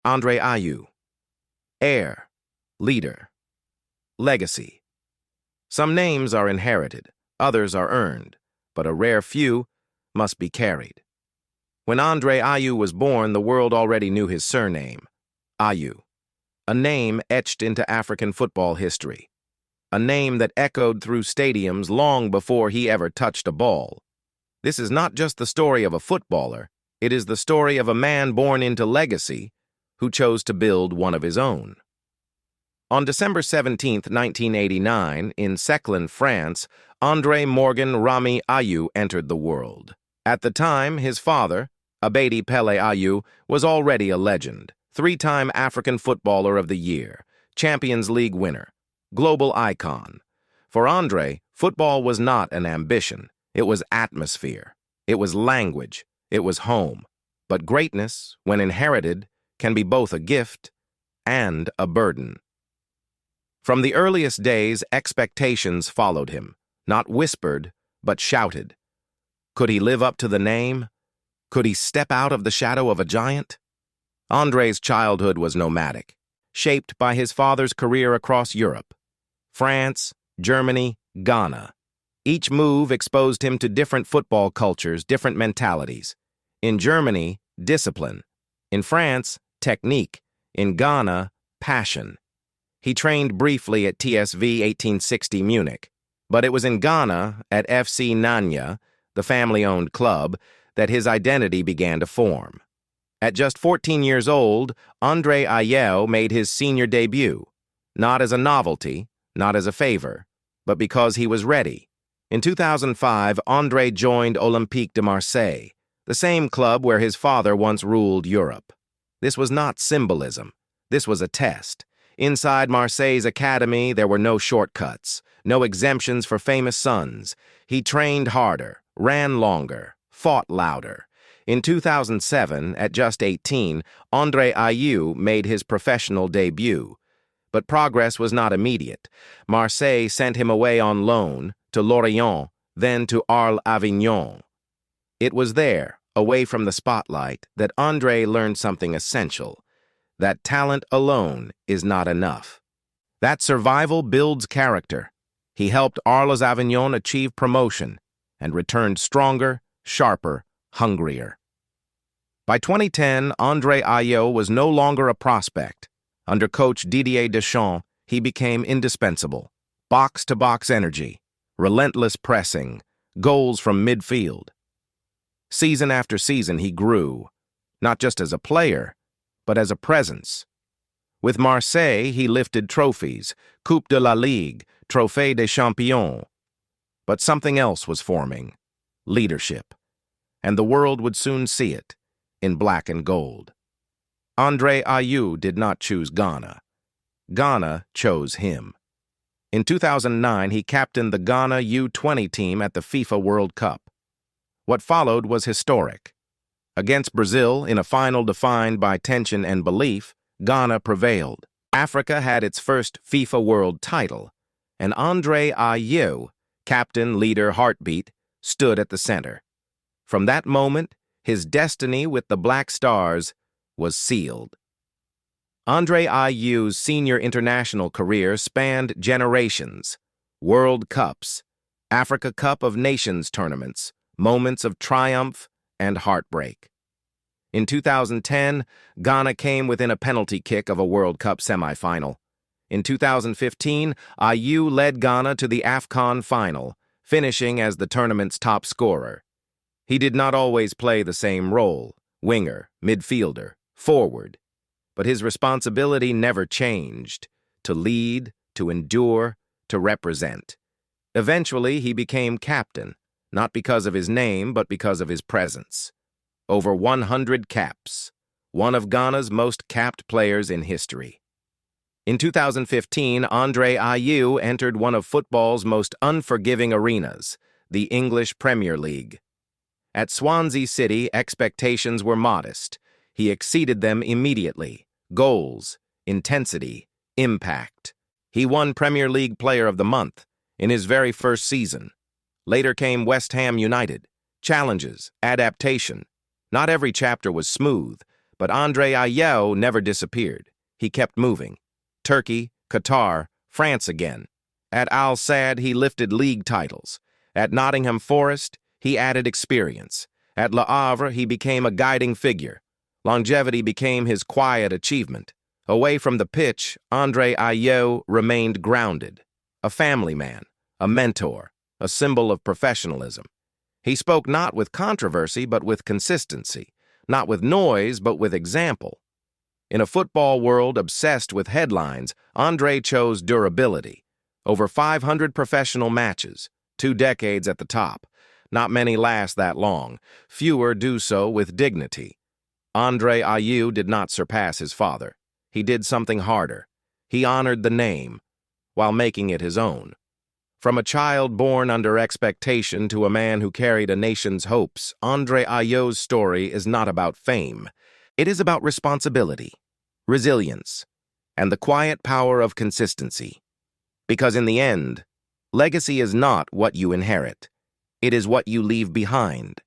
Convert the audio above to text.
André Ayew. Heir, leader, legacy. Some names are inherited, others are earned, but a rare few must be carried. When André Ayew was born, the world already knew his surname, Ayew, a name etched into African football history, a name that echoed through stadiums long before he ever touched a ball. This is not just the story of a footballer, it is the story of a man born into legacy who chose to build one of his own. On December 17, 1989, in Seclin, France, André Morgan Rami Ayew entered the world. At the time, his father, Abedi Pele Ayew, was already a legend, three-time African Footballer of the Year, Champions League winner, global icon. For André, football was not an ambition. It was atmosphere. It was language. It was home. But greatness, when inherited, can be both a gift and a burden. From the earliest days, expectations followed him, not whispered, but shouted. Could he live up to the name? Could he step out of the shadow of a giant? André's childhood was nomadic, shaped by his father's career across Europe. France, Germany, Ghana. Each move exposed him to different football cultures, different mentalities. In Germany, discipline. In France, technique. In Ghana, passion. He trained briefly at TSV 1860 Munich, but it was in Ghana, at FC Nanya, the family-owned club, that his identity began to form. At just 14 years old, André Ayew made his senior debut, not as a novelty, not as a favor, but because he was ready. In 2005, André joined Olympique de Marseille, the same club where his father once ruled Europe. This was not symbolism. This was a test. Inside Marseille's academy, there were no shortcuts, no exemptions for famous sons. He trained harder, ran longer, fought louder. In 2007, at just 18, André Ayew made his professional debut. But progress was not immediate. Marseille sent him away on loan to Lorient, then to Arles Avignon. It was there, away from the spotlight, that André learned something essential. That talent alone is not enough. That survival builds character. He helped Arles Avignon achieve promotion and returned stronger, sharper, hungrier. By 2010, André Ayew was no longer a prospect. Under coach Didier Deschamps, he became indispensable. Box-to-box energy, relentless pressing, goals from midfield. Season after season, he grew, not just as a player, but as a presence. With Marseille, he lifted trophies, Coupe de la Ligue, Trophée des Champions. But something else was forming, leadership. And the world would soon see it, in black and gold. André Ayew did not choose Ghana. Ghana chose him. In 2009, he captained the Ghana U20 team at the FIFA World Cup. What followed was historic. Against Brazil, in a final defined by tension and belief, Ghana prevailed. Africa had its first FIFA World title, and André Ayew, captain, leader, heartbeat, stood at the center. From that moment, his destiny with the Black Stars was sealed. André Ayew's senior international career spanned generations, World Cups, Africa Cup of Nations tournaments, moments of triumph and heartbreak. In 2010, Ghana came within a penalty kick of a World Cup semifinal. In 2015, Ayew led Ghana to the AFCON final, finishing as the tournament's top scorer. He did not always play the same role, winger, midfielder, forward, but his responsibility never changed, to lead, to endure, to represent. Eventually, he became captain, not because of his name, but because of his presence. Over 100 caps, one of Ghana's most capped players in history. In 2015, André Ayew entered one of football's most unforgiving arenas, the English Premier League. At Swansea City, expectations were modest. He exceeded them immediately. Goals, intensity, impact. He won Premier League Player of the Month in his very first season. Later came West Ham United. Challenges, adaptation. Not every chapter was smooth, But André Ayew never disappeared. He kept moving. Turkey, Qatar, France again. At Al Sadd, he lifted league titles. At Nottingham Forest, he added experience. At Le Havre, he became a guiding figure. Longevity became his quiet achievement. Away from the pitch, André Ayew remained grounded. A family man, a mentor, a symbol of professionalism. He spoke not with controversy, but with consistency. Not with noise, but with example. In a football world obsessed with headlines, André chose durability. Over 500 professional matches, 2 decades at the top. Not many last that long. Fewer do so with dignity. André Ayew did not surpass his father. He did something harder. He honored the name, while making it his own. From a child born under expectation to a man who carried a nation's hopes, André Ayew's story is not about fame. It is about responsibility, resilience, and the quiet power of consistency. Because in the end, legacy is not what you inherit. It is what you leave behind.